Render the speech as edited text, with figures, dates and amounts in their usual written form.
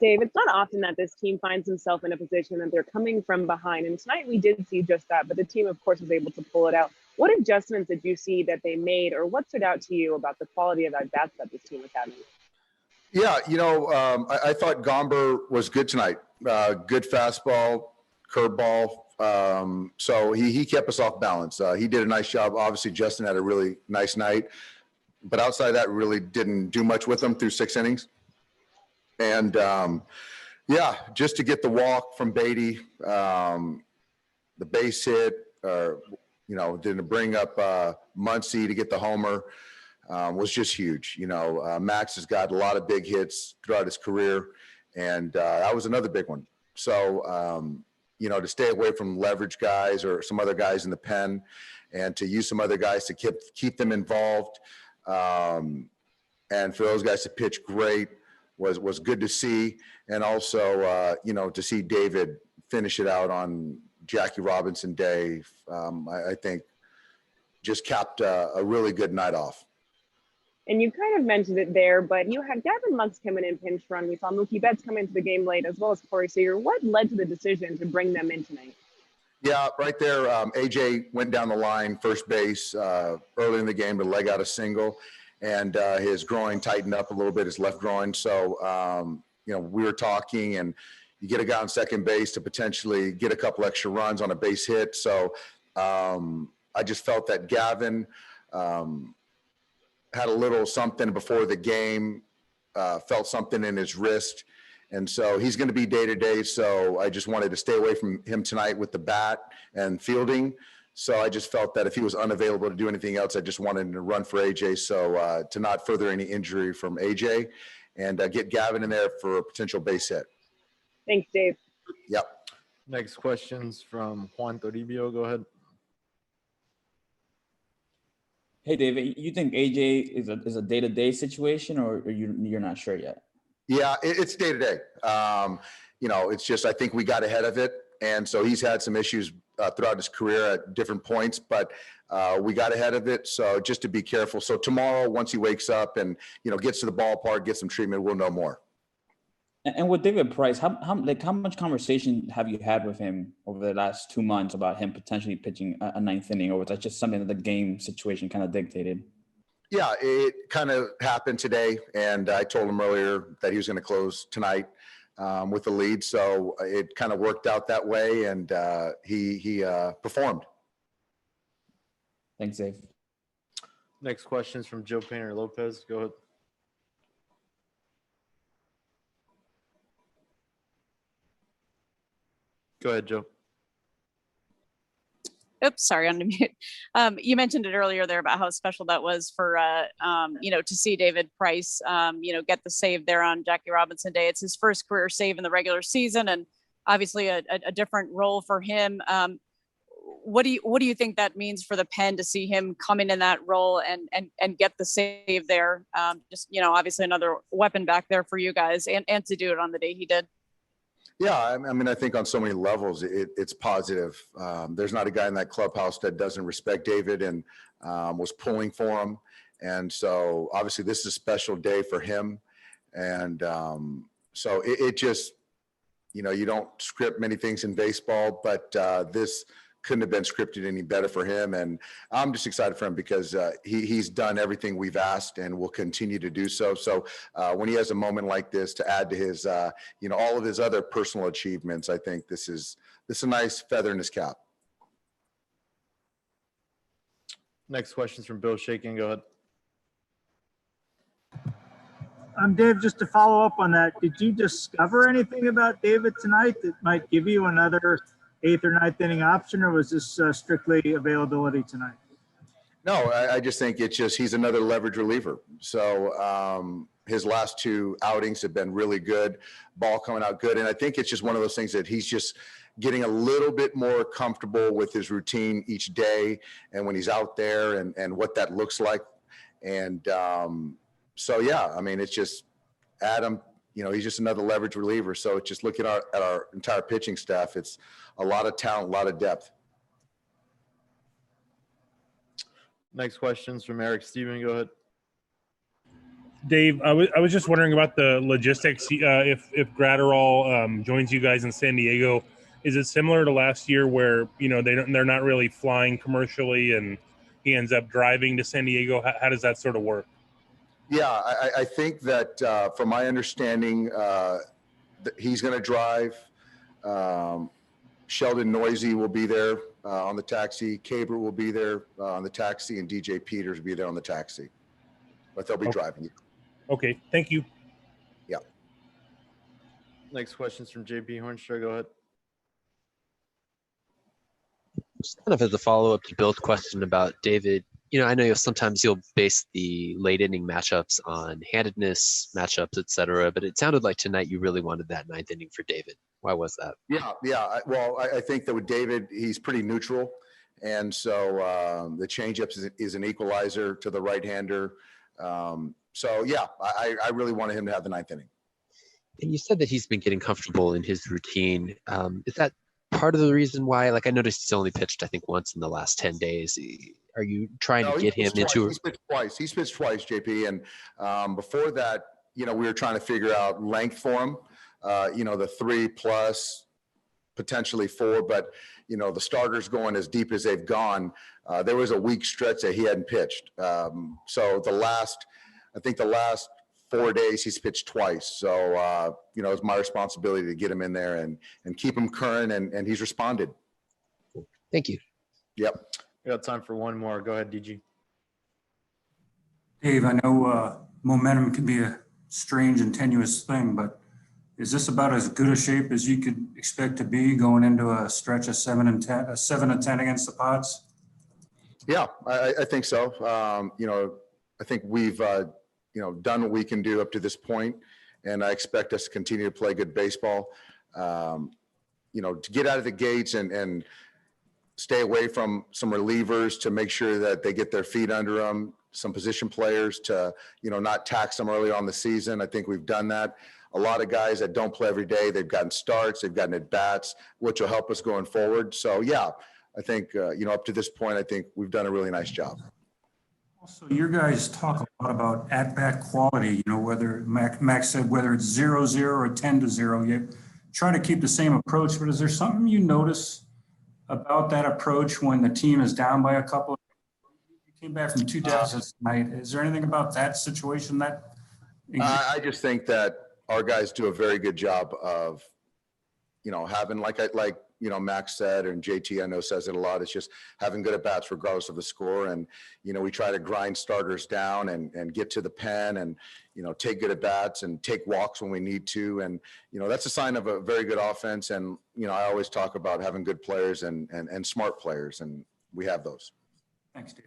Dave, it's not often that this team finds himself in a position that they're coming from behind. And tonight we did see just that, but the team, of course, was able to pull it out. What adjustments did you see that they made, or what stood out to you about the quality of at-bats that this team was having? Yeah, I thought Gomber was good tonight. Good fastball, curveball. So he kept us off balance. He did a nice job. Obviously, Justin had a really nice night. But outside of that, really didn't do much with him through 6 innings. And, just to get the walk from Beatty, the base hit, then to bring up Muncy to get the homer was just huge. Max has got a lot of big hits throughout his career, and that was another big one. So, to stay away from leverage guys or some other guys in the pen and to use some other guys to keep them involved, and for those guys to pitch great was good to see. And also, to see David finish it out on Jackie Robinson Day, I think just capped a really good night off. And you kind of mentioned it there, but you had Gavin Lux coming in pinch run. We saw Mookie Betts come into the game late, as well as Corey Seager. What led to the decision to bring them in tonight? Yeah, right there. AJ went down the line, first base, early in the game to leg out a single, and his groin tightened up a little bit, his left groin. So, we were talking, and you get a guy on second base to potentially get a couple extra runs on a base hit. So I just felt that Gavin had a little something before the game, felt something in his wrist. And so he's going to be day-to-day. So I just wanted to stay away from him tonight with the bat and fielding. So I just felt that if he was unavailable to do anything else, I just wanted to run for AJ. So to not further any injury from AJ and get Gavin in there for a potential base hit. Thanks, Dave. Yep. Next question's from Juan Toribio. Go ahead. Hey, David, you think AJ is a day-to-day situation, or you're not sure yet? Yeah, it's day-to-day. It's just I think we got ahead of it. And so he's had some issues throughout his career at different points, but we got ahead of it. So just to be careful. So tomorrow, once he wakes up and, gets to the ballpark, gets some treatment, we'll know more. And with David Price, how much conversation have you had with him over the last 2 months about him potentially pitching a ninth inning, or was that just something that the game situation kind of dictated? Yeah, it kind of happened today, and I told him earlier that he was going to close tonight with the lead, so it kind of worked out that way, and he performed. Thanks, Dave. Next question is from Joe Painter Lopez. Go ahead. Go ahead, Joe. Oops, sorry, on mute. You mentioned it earlier there about how special that was for, to see David Price, get the save there on Jackie Robinson Day. It's his first career save in the regular season, and obviously a different role for him. What do you think that means for the pen to see him coming in that role and get the save there? Obviously another weapon back there for you guys, and to do it on the day he did. Yeah, I think on so many levels, it's positive. There's not a guy in that clubhouse that doesn't respect David and was pulling for him. And so obviously this is a special day for him. And so it just, you don't script many things in baseball, but this couldn't have been scripted any better for him. And I'm just excited for him because he's done everything we've asked and will continue to do so. So when he has a moment like this to add to his, all of his other personal achievements, I think this is a nice feather in his cap. Next question is from Bill Shakin. Go ahead. Dave, just to follow up on that, did you discover anything about David tonight that might give you another 8th or 9th inning option, or was this strictly availability tonight? No, I just think he's another leverage reliever. So his last 2 outings have been really good, ball coming out good. And I think it's just one of those things that he's just getting a little bit more comfortable with his routine each day and when he's out there and what that looks like. And it's just Adam, he's just another leverage reliever. So it's just looking at our entire pitching staff, it's a lot of talent, a lot of depth. Next question's from Eric Steven. Go ahead. Dave, I was just wondering about the logistics. If Gratterall joins you guys in San Diego, is it similar to last year where they're not really flying commercially and he ends up driving to San Diego? How does that sort of work? Yeah, I think that from my understanding, he's going to drive. Sheldon Noisy will be there on the taxi. Caber will be there on the taxi, and DJ Peters will be there on the taxi. But they'll be driving. Okay, thank you. Yeah. Next question's from JP Hornstra. Go ahead. Just kind of as a follow-up to Bill's question about David, I know sometimes you'll base the late inning matchups on handedness, matchups, et cetera, but it sounded like tonight you really wanted that ninth inning for David. Why was that? Yeah. Well, I think that with David, he's pretty neutral. And so the changeup is an equalizer to the right-hander. So, yeah, I really wanted him to have the ninth inning. And you said that he's been getting comfortable in his routine. Is that part of the reason why? Like, I noticed he's only pitched, I think, once in the last 10 days. Are you trying to get him into? He's pitched twice. He's pitched twice, JP. And before that, we were trying to figure out length for him. The 3+, potentially 4, but the starters going as deep as they've gone. There was a week stretch that he hadn't pitched. So the last 4 days he's pitched twice. So it's my responsibility to get him in there and keep him current, and he's responded. Thank you. Yep. We got time for one more. Go ahead, DG. Dave, I know momentum can be a strange and tenuous thing, but is this about as good a shape as you could expect to be going into a stretch of 7 and 10 against the Pods? Yeah, I think so. I think we've done what we can do up to this point, and I expect us to continue to play good baseball. To get out of the gates and stay away from some relievers, to make sure that they get their feet under them, some position players to, not tax them early on the season. I think we've done that. A lot of guys that don't play every day, they've gotten starts, they've gotten at bats, which will help us going forward. So yeah, I think, up to this point, I think we've done a really nice job. Also, your guys talk a lot about at-bat quality, whether Max said, whether it's 0-0 or 10-0, you try to keep the same approach, but is there something you notice about that approach when the team is down by a couple? You came back from 2 deficits tonight. Is there anything about that situation that? I just think that our guys do a very good job of, having like Max said, and JT I know says it a lot. It's just having good at bats regardless of the score, and we try to grind starters down and get to the pen and take good at bats and take walks when we need to, and that's a sign of a very good offense. And I always talk about having good players and smart players, and we have those. Thanks, Dave.